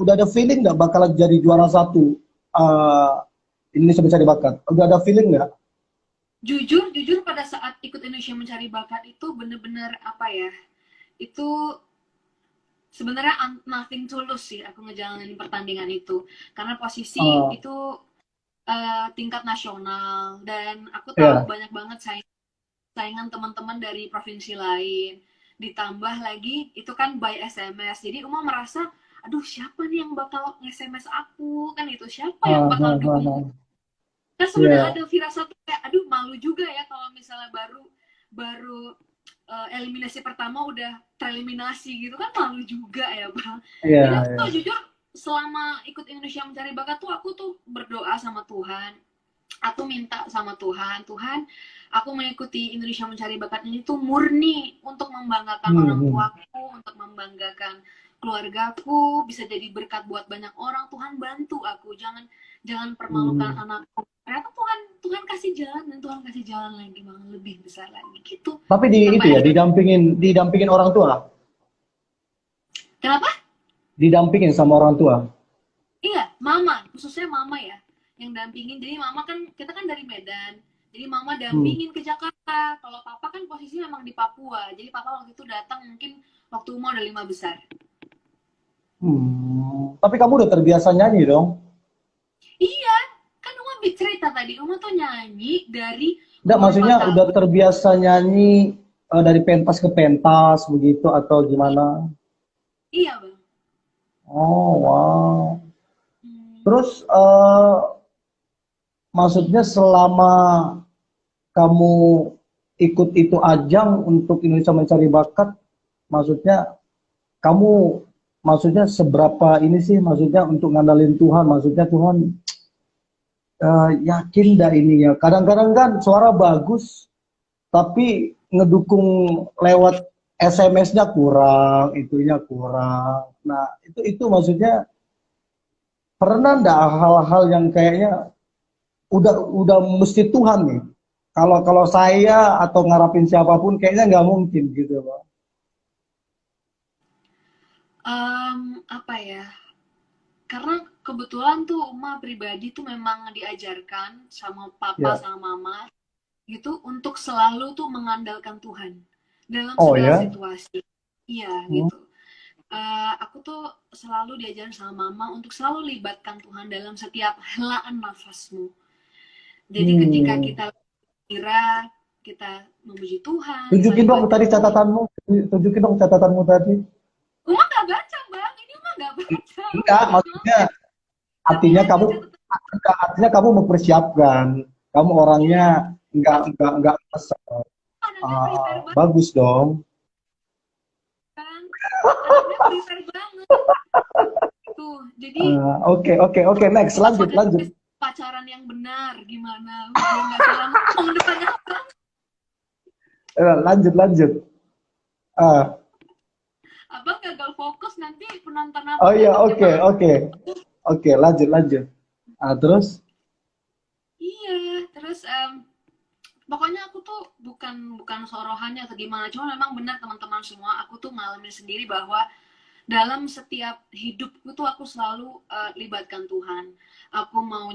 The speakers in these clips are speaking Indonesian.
udah ada feeling nggak bakal jadi juara satu Indonesia Mencari Bakat? Udah ada feeling nggak? Jujur pada saat ikut Indonesia Mencari Bakat itu bener-bener apa ya, itu sebenarnya nothing tulus sih aku ngejalanin pertandingan itu, karena posisi Uh, itu tingkat nasional dan aku tahu ya, banyak banget saingan teman-teman dari provinsi lain, ditambah lagi itu kan by SMS, jadi Uma merasa aduh siapa nih yang bakal nge-SMS aku, kan itu siapa yang bakal dukung, kan sudah ya, ada firasat kayak aduh malu juga ya kalau misalnya baru baru eliminasi pertama udah tereliminasi gitu kan, malu juga ya bang. ya, Jadi aku tuh ya. jujur selama ikut Indonesia Mencari Bakat tuh aku tuh berdoa sama Tuhan, aku minta sama Tuhan, Tuhan aku mengikuti Indonesia Mencari Bakat ini tuh murni untuk membanggakan Hmm, orang hmm, tuaku, untuk membanggakan keluargaku, bisa jadi berkat buat banyak orang. Tuhan bantu aku, jangan jangan permalukan hmm. anakku. Ternyata Tuhan Tuhan kasih jalan dan Tuhan kasih jalan lagi bang, lebih besar lagi gitu. Tapi di itu Sampai ya, akhirnya didampingin orang tua, kenapa? didampingin sama orang tua. Iya, mama, khususnya mama ya yang dampingin. Jadi mama kan kita kan dari Medan. Jadi mama Hmm. dampingin ke Jakarta. Kalau papa kan posisinya memang di Papua. Jadi papa waktu itu datang mungkin waktu umur udah 5 besar. Hmm. Tapi kamu udah terbiasa nyanyi dong? Iya, kan Uma cerita tadi, Uma tuh nyanyi dari Enggak, umur 4 maksudnya udah tahun. terbiasa nyanyi dari pentas ke pentas begitu atau gimana? Iya, Bang. Oh, wow. Hmm. Terus maksudnya selama kamu ikut itu ajang untuk Indonesia Mencari Bakat, maksudnya kamu maksudnya seberapa ini sih maksudnya untuk ngandalin Tuhan, maksudnya Tuhan yakin dah ini ya. Kadang-kadang kan suara bagus tapi ngedukung lewat SMS-nya kurang, itunya kurang. Nah, itu maksudnya pernah ndak hal-hal yang kayaknya udah mesti Tuhan nih. Kalau kalau saya atau ngarapin siapapun kayaknya nggak mungkin gitu, Pak. Apa ya? Karena kebetulan tuh Uma pribadi tuh memang diajarkan sama papa Ya. sama mama gitu untuk selalu tuh mengandalkan Tuhan dalam Oh segala ya. situasi. Iya Hmm. gitu. Aku tuh selalu diajarin sama mama untuk selalu libatkan Tuhan dalam setiap helaan nafasmu. Jadi ketika Hmm. kita kira kita memuji Tuhan, kita Tunjukin dong libatkan tadi Tuhan. catatanmu. Tunjukin dong catatanmu tadi. Uma nggak baca bang, ini Uma nggak baca. Uma Enggak, nggak maksudnya nyontek. Tapi artinya ada kamu catatan artinya kamu mempersiapkan. Kamu orangnya iya. enggak asal. Anaknya prepare banget Bagus dong. kan. Anaknya prepare banget. Tuh, jadi Oke, oke, oke, next, Uma lanjut, sudah lanjut. tulis pacaran yang benar gimana biar nggak salah ngomong depannya orang. Lanjut, lanjut. Ah, Abang gagal fokus nanti penonton oh abang iya, takutnya oke, malu. oke, oke, lanjut, lanjut. Terus, Iya, terus pokoknya aku tuh bukan bukan sorohannya atau gimana, cuma memang benar teman-teman semua, aku tuh ngalamin sendiri bahwa dalam setiap hidupku tuh aku selalu libatkan Tuhan. Aku mau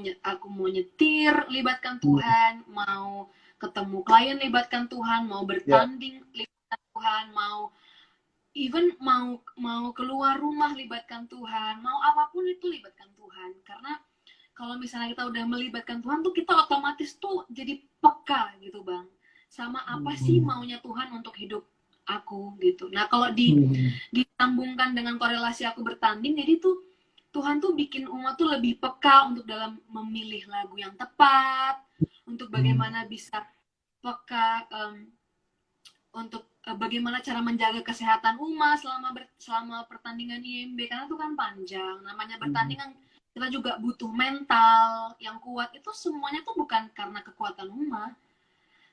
nyetir, libatkan hmm, Tuhan, mau ketemu klien, libatkan Tuhan, mau ya, bertanding, libatkan Tuhan, mau even mau keluar rumah, libatkan Tuhan, mau apapun itu libatkan Tuhan. Karena kalau misalnya kita udah melibatkan Tuhan tuh kita otomatis tuh jadi peka gitu bang, sama apa sih hmm, maunya Tuhan untuk hidup aku gitu. Nah kalau hmm, disambungkan dengan korelasi aku bertanding, jadi tuh Tuhan tuh bikin umat tuh lebih peka untuk dalam memilih lagu yang tepat, untuk hmm, bagaimana bisa peka untuk bagaimana cara menjaga kesehatan umat selama pertandingan IMB, karena itu kan panjang. Namanya hmm, bertandingan kita juga butuh mental yang kuat. Itu semuanya tuh bukan karena kekuatan umat,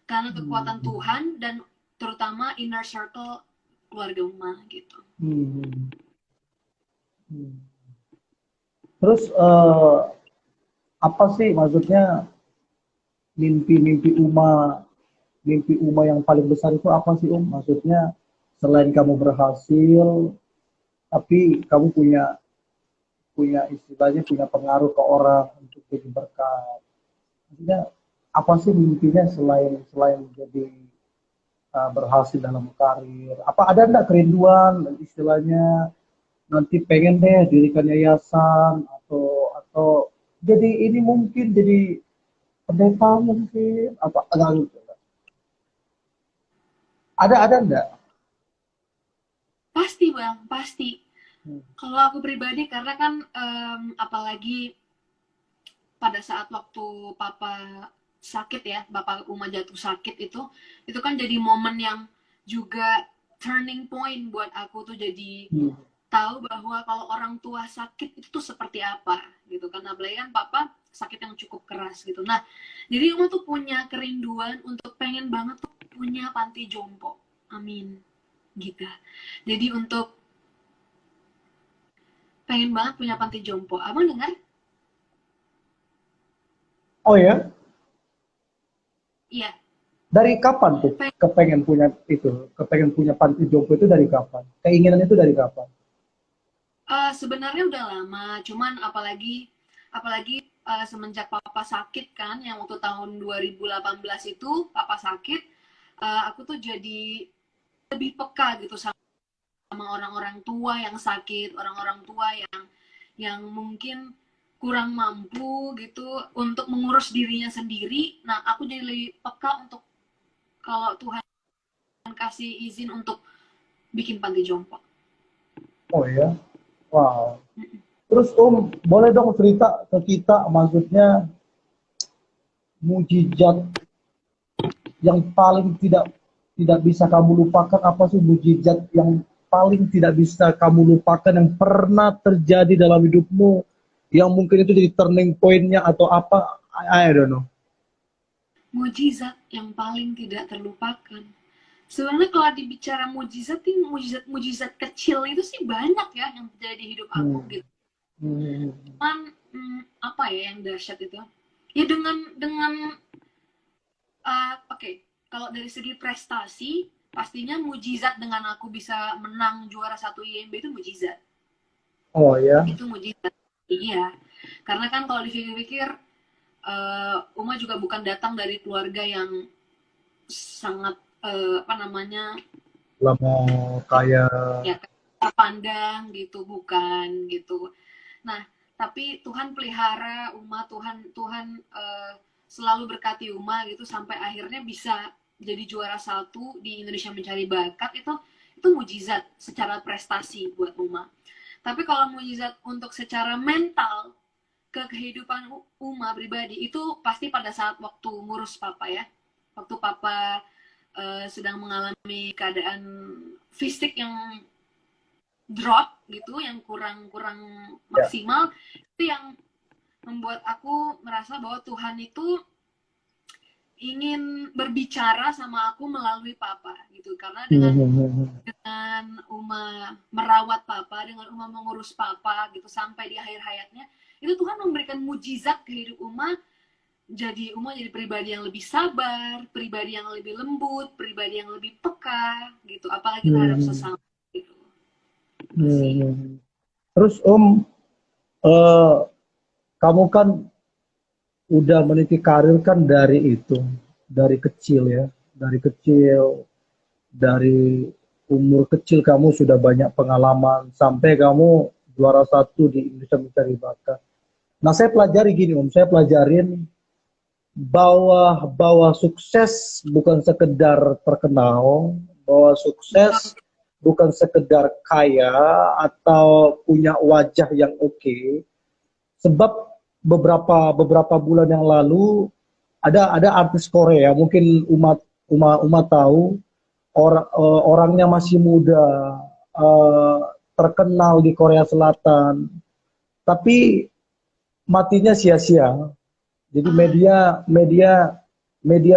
karena kekuatan hmm, Tuhan dan terutama inner circle keluarga umat gitu. hmm, hmm. Terus, apa sih maksudnya mimpi Uma yang paling besar itu apa sih, Maksudnya selain kamu berhasil, tapi kamu punya punya istilahnya punya pengaruh ke orang untuk jadi berkat. Maksudnya apa sih mimpinya selain jadi berhasil dalam karir? Apa ada enggak kerinduan istilahnya nanti pengen deh dirikan yayasan atau jadi ini mungkin jadi pendeta mungkin apa enggak gitu. Ada enggak? Pasti Bang, pasti. Hmm. Kalau aku pribadi, karena kan apalagi pada saat waktu papa sakit ya, bapak Uma jatuh sakit itu kan jadi momen yang juga turning point buat aku tuh, jadi tahu bahwa kalau orang tua sakit itu tuh seperti apa gitu kan, apalagi kan papa sakit yang cukup keras gitu. Nah, jadi Uma tuh punya kerinduan untuk pengen banget tuh punya panti jompo. Amin. Gitu. Jadi untuk pengen banget punya panti jompo. Abang dengar? Oh ya? Iya. Dari kapan tuh kepengen punya panti jompo itu dari kapan? Keinginan itu dari kapan? Sebenarnya udah lama, cuman apalagi semenjak papa sakit kan, yang waktu tahun 2018 itu papa sakit, aku tuh jadi lebih peka gitu sama orang-orang tua yang sakit, orang-orang tua yang mungkin kurang mampu gitu untuk mengurus dirinya sendiri. Nah, aku jadi lebih peka untuk kalau Tuhan kasih izin untuk bikin panti jompo. Oh ya, wow. Terus boleh dong cerita ke kita, maksudnya mujizat yang paling tidak bisa kamu lupakan, apa sih mujizat yang paling tidak bisa kamu lupakan yang pernah terjadi dalam hidupmu, yang mungkin itu jadi turning point-nya atau apa? I don't know. Mujizat yang paling tidak terlupakan. Sebenarnya kalau dibicara mujizat, mujizat kecil itu sih banyak ya yang terjadi di hidup aku gitu. Cuman apa ya yang dahsyat itu? Ya dengan oke, kalau dari segi prestasi pastinya mujizat dengan aku bisa menang juara 1 IMB itu mujizat. Oh ya. Itu mujizat. Iya. Karena kan kalau dipikir-pikir Uma juga bukan datang dari keluarga yang sangat lama kaya ya terpandang gitu, bukan gitu. Nah, tapi Tuhan pelihara Uma, Tuhan selalu berkati Uma gitu sampai akhirnya bisa jadi juara 1 di Indonesia Mencari Bakat. Itu mujizat secara prestasi buat Uma. Tapi kalau mujizat untuk secara mental ke kehidupan Uma pribadi itu pasti pada saat waktu ngurus papa ya, waktu papa sedang mengalami keadaan fisik yang drop gitu, yang kurang maksimal, itu yang membuat aku merasa bahwa Tuhan itu ingin berbicara sama aku melalui papa gitu, karena dengan Uma merawat papa, dengan Uma mengurus papa gitu sampai di akhir hayatnya, itu Tuhan memberikan mujizat ke hidup Uma. Jadi Uma jadi pribadi yang lebih sabar, pribadi yang lebih lembut, pribadi yang lebih peka gitu, apalagi terhadap sesama gitu. Terus kamu kan udah meniti karir kan dari kecil ya, dari umur kecil kamu sudah banyak pengalaman sampai kamu juara 1 di Indonesia Mencari Bakat. Nah, saya pelajari gini saya pelajarin bahwa sukses bukan sekedar terkenal, bahwa sukses bukan sekedar kaya atau punya wajah yang oke. Sebab beberapa bulan yang lalu ada artis Korea, mungkin umat tahu, orangnya masih muda, terkenal di Korea Selatan, tapi matinya sia-sia. Jadi media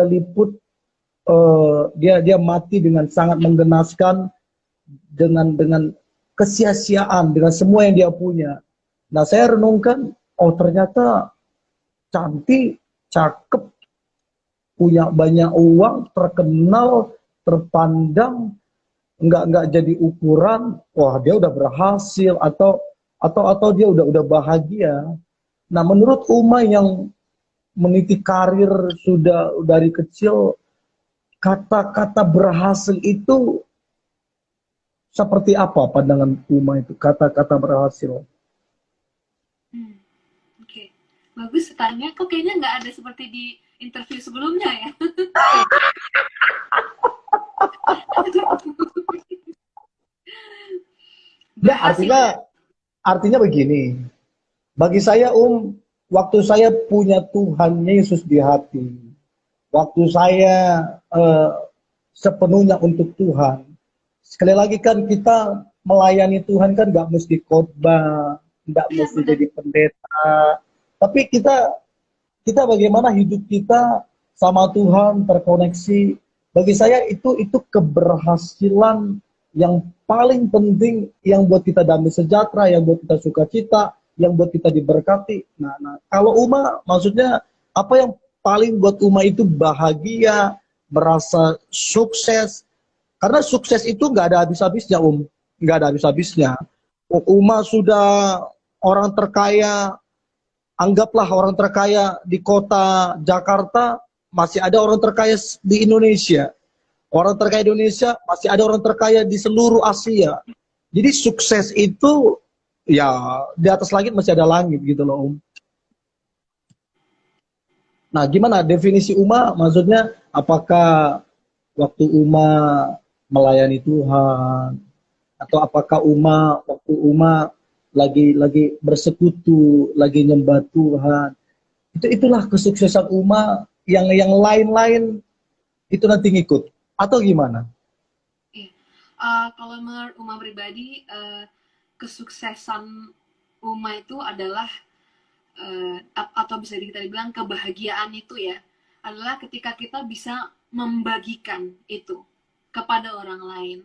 liput dia mati dengan sangat menggenaskan, dengan kesia-siaan, dengan semua yang dia punya. Nah, saya renungkan, oh ternyata cantik, cakep, punya banyak uang, terkenal, terpandang, nggak jadi ukuran, wah dia udah berhasil, atau atau dia udah bahagia. Nah, menurut Uma yang meniti karir sudah dari kecil, kata-kata berhasil itu seperti apa pandangan Uma itu? Kata-kata berhasil. Oke. Bagus tanya, kok kayaknya nggak ada seperti di interview sebelumnya ya. Ya, Berhasil ya. artinya begini. Bagi saya, waktu saya punya Tuhan Yesus di hati, waktu saya eh, sepenuhnya untuk Tuhan. Sekali lagi kan kita melayani Tuhan kan nggak mesti khotbah, nggak Iya mesti benar. jadi pendeta, tapi kita bagaimana hidup kita sama Tuhan terkoneksi. Bagi saya itu keberhasilan yang paling penting, yang buat kita damai sejahtera, yang buat kita sukacita, yang buat kita diberkati. Nah, kalau Uma, maksudnya apa yang paling buat Uma itu bahagia, merasa sukses? Karena sukses itu nggak ada habis-habisnya, nggak ada habis-habisnya. Uma sudah orang terkaya. Anggaplah orang terkaya di kota Jakarta, masih ada orang terkaya di Indonesia. Orang terkaya di Indonesia, masih ada orang terkaya di seluruh Asia. Jadi sukses itu, ya di atas langit masih ada langit gitu loh, Nah, gimana definisi Uma? Maksudnya apakah waktu Uma melayani Tuhan, atau apakah waktu Uma lagi bersekutu, lagi nyembah Tuhan, itulah kesuksesan Uma, yang lain-lain itu nanti ngikut atau gimana? Iya. Kalau menurut Uma pribadi, kesuksesan Uma itu adalah atau bisa kita bilang kebahagiaan itu ya, adalah ketika kita bisa membagikan itu kepada orang lain.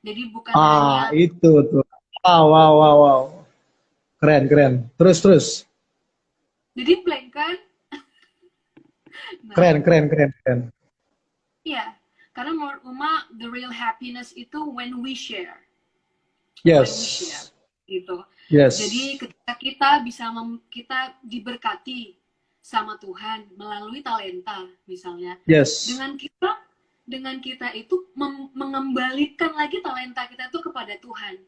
Jadi bukan hanya Itu tuh. Wow. Keren. Terus. jadi blank kan. Nah, Keren. iya, karena menurut Uma the real happiness itu when we share Yes. gitu. Jadi Yes. ketika kita bisa kita diberkati sama Tuhan melalui talenta misalnya, Yes. dengan kita itu mengembalikan lagi talenta kita itu kepada Tuhan,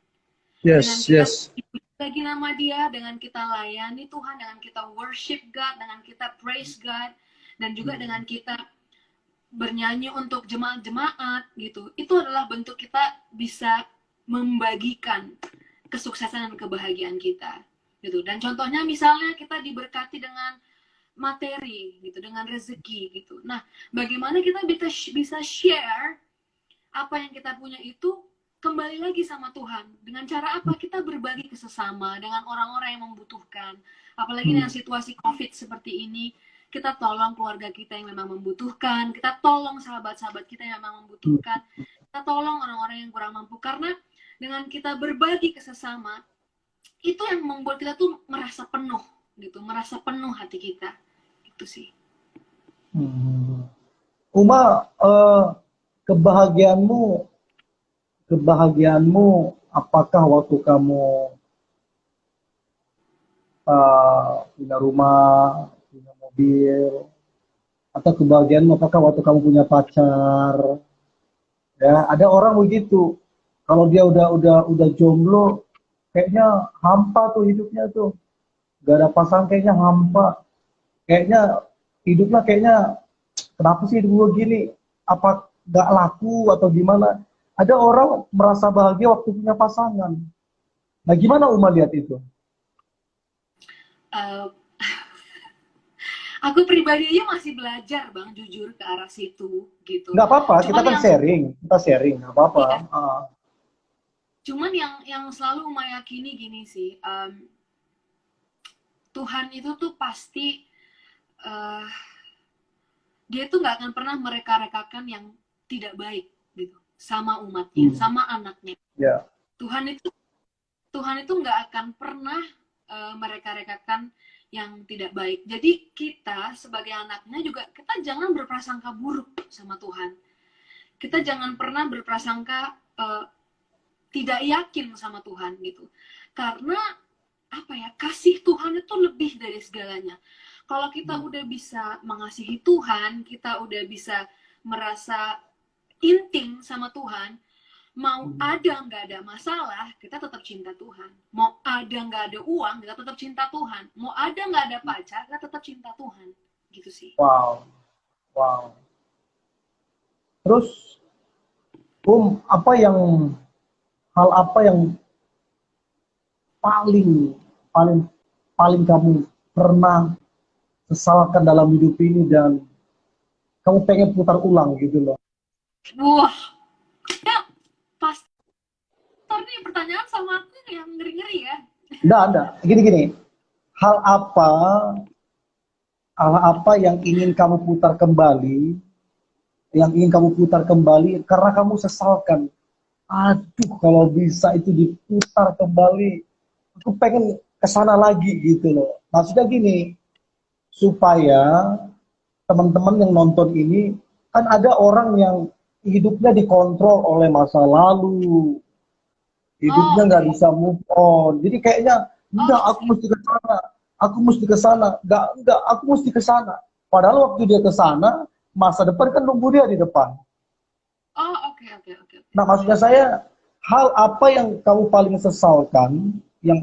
dengan Yes. kita Yes. lagi nama Dia, dengan kita layani Tuhan, dengan kita worship God, dengan kita praise God, dan juga dengan kita bernyanyi untuk jemaat-jemaat gitu. Itu adalah bentuk kita bisa membagikan kesuksesan dan kebahagiaan kita gitu. Dan contohnya misalnya kita diberkati dengan materi gitu, dengan rezeki gitu. Nah, bagaimana kita bisa share apa yang kita punya itu kembali lagi sama Tuhan. Dengan cara apa? Kita berbagi ke sesama, dengan orang-orang yang membutuhkan. Apalagi dengan situasi COVID seperti ini, kita tolong keluarga kita yang memang membutuhkan, kita tolong sahabat-sahabat kita yang memang membutuhkan, kita tolong orang-orang yang kurang mampu. Karena dengan kita berbagi ke sesama, itu yang membuat kita tuh merasa penuh gitu, merasa penuh hati kita. Itu sih. Uma, kebahagiaanmu kebahagiaanmu apakah waktu kamu punya rumah, punya mobil, atau kebahagiaanmu apakah waktu kamu punya pacar? Ya, ada orang begitu. Kalau dia udah jomblo, kayaknya hampa tuh hidupnya tuh. Gak ada pasangan, kayaknya hampa. Kayaknya hidupnya kayaknya, kenapa sih hidup gue gini? Apa gak laku atau gimana? Ada orang merasa bahagia waktu punya pasangan. Nah, gimana Uma lihat itu? Uh, aku pribadi aja masih belajar bang, jujur ke arah situ gitu. Nggak apa-apa, kita Cuman kan yang kita sharing, nggak apa-apa. ya, cuman yang selalu meyakini gini sih, Tuhan itu tuh pasti uh, dia tuh nggak akan pernah mereka-rekakan yang tidak baik gitu sama umatnya, sama anaknya. Yeah. Tuhan itu nggak akan pernah mereka-rekakan yang tidak baik. Jadi kita sebagai anaknya juga kita jangan berprasangka buruk sama Tuhan. Kita jangan pernah berprasangka tidak yakin sama Tuhan gitu. Karena apa ya, kasih Tuhan itu lebih dari segalanya. Kalau kita udah bisa mengasihi Tuhan, kita udah bisa merasa intim sama Tuhan, mau ada nggak ada masalah, kita tetap cinta Tuhan. Mau ada nggak ada uang, kita tetap cinta Tuhan. Mau ada nggak ada pacar, kita tetap cinta Tuhan. Gitu sih. Wow, wow. Terus, hal apa yang paling, paling, paling kamu pernah sesalkan dalam hidup ini dan kamu pengen putar ulang gitu loh? Wah, ya pas nih pertanyaan sama aku yang ngeri-ngeri ya. Enggak. Gini-gini. Hal apa, hal apa yang ingin kamu putar kembali, karena kamu sesalkan. Aduh, kalau bisa itu diputar kembali, aku pengen kesana lagi gitu loh. Maksudnya gini, supaya teman-teman yang nonton ini, kan ada orang yang hidupnya dikontrol oleh masa lalu, hidupnya Oh, nggak oke. bisa move on. Jadi kayaknya, Oh, enggak, aku mesti ke sana, enggak, aku mesti ke sana. Padahal waktu dia ke sana, masa depan kan nunggu dia di depan. oh, oke, oke, oke, oke. Nah, maksudnya saya, hal apa yang kamu paling sesalkan, yang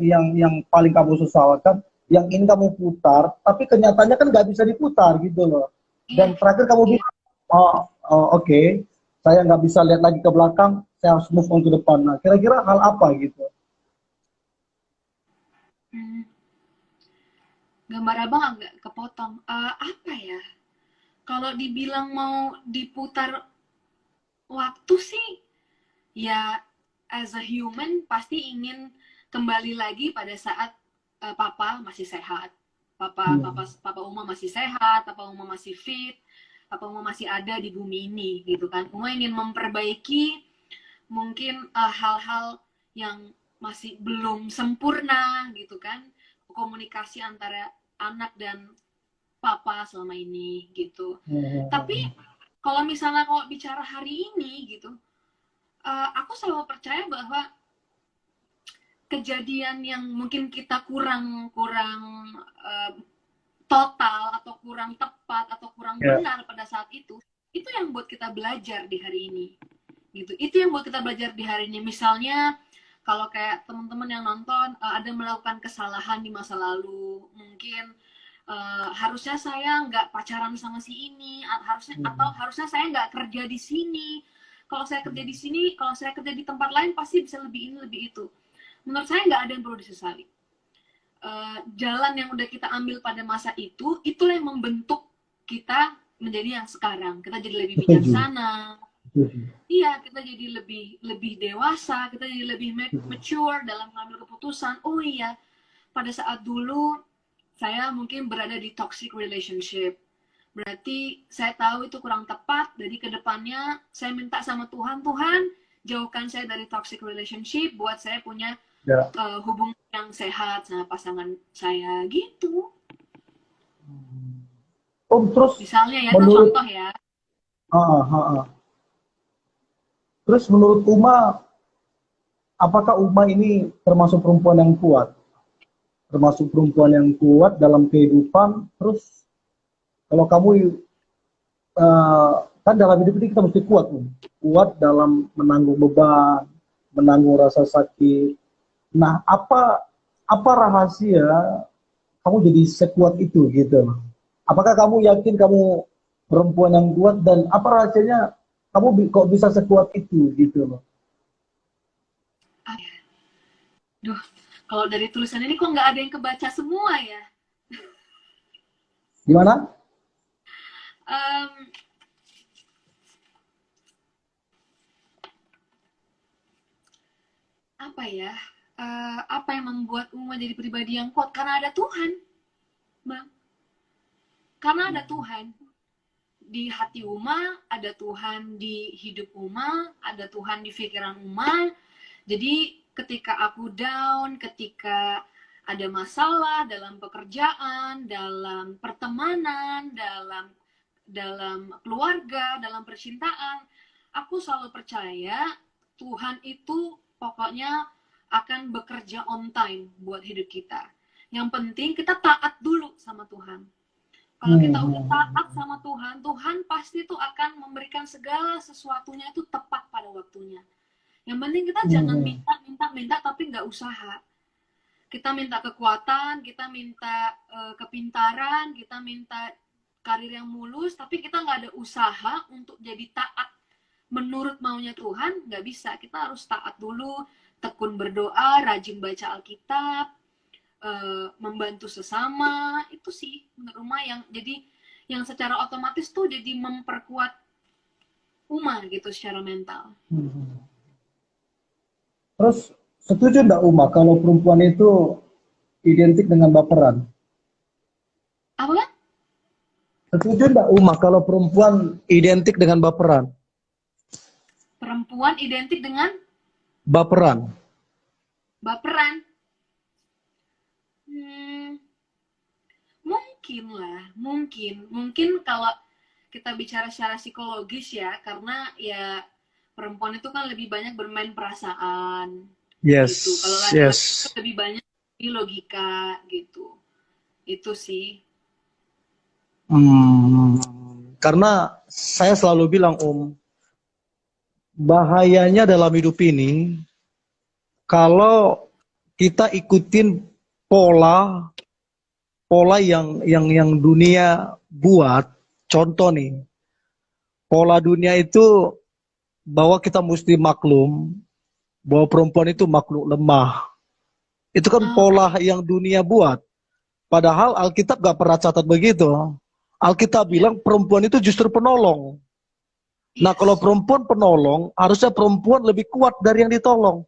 paling kamu sesalkan, yang ingin kamu putar, tapi kenyataannya kan nggak bisa diputar gitu loh. Iya, Dan terakhir kamu iya. bilang, oke, saya nggak bisa lihat lagi ke belakang, saya harus move on ke depan. Nah, kira-kira hal apa gitu? Hmm, gambar abang agak kepotong. Apa ya? Kalau dibilang mau diputar waktu sih, ya as a human pasti ingin kembali lagi pada saat papa masih sehat. Papa Uma masih sehat, Papa Uma masih fit, Papa Uma masih ada di bumi ini gitu kan. Uma ingin memperbaiki mungkin hal-hal yang masih belum sempurna gitu kan, komunikasi antara anak dan papa selama ini gitu. Tapi Hmm. kalau bicara hari ini gitu, aku selalu percaya bahwa kejadian yang mungkin kita kurang kurang uh, total atau kurang tepat atau kurang Ya. benar pada saat itu yang buat kita belajar di hari ini gitu. Itu yang buat kita belajar di hari ini. Misalnya kalau kayak teman-teman yang nonton ada melakukan kesalahan di masa lalu, mungkin harusnya saya nggak pacaran sama si ini, harusnya saya nggak kerja di sini. Kalau saya kerja di sini, kalau saya kerja di tempat lain pasti bisa lebih ini lebih itu. Menurut saya nggak ada yang perlu disesali. Jalan yang udah kita ambil pada masa itu, itulah yang membentuk kita menjadi yang sekarang. Kita jadi lebih Setuju. bijaksana, Setuju. iya, kita jadi lebih lebih dewasa, kita jadi lebih mature dalam mengambil keputusan. Oh iya, pada saat dulu saya mungkin berada di toxic relationship. Berarti saya tahu itu kurang tepat, jadi kedepannya saya minta sama Tuhan, Tuhan jauhkan saya dari toxic relationship, buat saya punya Ya. hubungan yang sehat sama pasangan saya gitu. Terus Misalnya ya, itu menurut, contoh ya. ah, ah, ah. Terus menurut Uma, apakah Uma ini termasuk perempuan yang kuat? Termasuk perempuan yang kuat dalam kehidupan. Terus kalau kamu, kan dalam hidup ini kita mesti kuat, kuat dalam menanggung beban, menanggung rasa sakit. Nah, apa rahasia kamu jadi sekuat itu gitu? Apakah kamu yakin kamu perempuan yang kuat, dan apa rahasianya kamu kok bisa sekuat itu gitu loh? Ah, duh, kalau dari tulisan ini kok nggak ada yang kebaca semua ya. Gimana? um, apa ya, apa yang membuat Uma jadi pribadi yang kuat? Karena ada Tuhan, Bang. Karena ada Tuhan di hati Uma, ada Tuhan di hidup Uma, ada Tuhan di pikiran Uma. Jadi ketika aku down, ketika ada masalah dalam pekerjaan, dalam pertemanan, dalam dalam keluarga, dalam percintaan, aku selalu percaya Tuhan itu pokoknya akan bekerja on time buat hidup kita. Yang penting kita taat dulu sama Tuhan. Kalau kita udah taat sama Tuhan, Tuhan pasti tuh akan memberikan segala sesuatunya itu tepat pada waktunya. Yang penting kita jangan minta tapi nggak usaha. Kita minta kekuatan, kita minta kepintaran, kita minta karir yang mulus, tapi kita nggak ada usaha untuk jadi taat menurut maunya Tuhan, nggak bisa. Kita harus taat dulu, tekun berdoa, rajin baca Alkitab, membantu sesama. Itu sih menurut Uma yang secara otomatis tuh jadi memperkuat Uma gitu secara mental. Terus setuju nggak Uma kalau perempuan itu identik dengan baperan? Apa kan? Setuju nggak Uma kalau perempuan identik dengan baperan? Perempuan identik dengan Baperan. baperan. Mungkin lah, mungkin kalau kita bicara secara psikologis ya, karena ya perempuan itu kan lebih banyak bermain perasaan, gitu. Kalau laki-laki lebih banyak di logika, gitu. Itu sih. Karena saya selalu bilang bahayanya dalam hidup ini kalau kita ikutin pola yang dunia buat. Contoh nih, pola dunia itu bahwa kita mesti maklum, bahwa perempuan itu makhluk lemah. Itu kan pola yang dunia buat. Padahal Alkitab gak pernah catat begitu. Alkitab bilang perempuan itu justru penolong. Nah, kalau perempuan penolong, harusnya perempuan lebih kuat dari yang ditolong.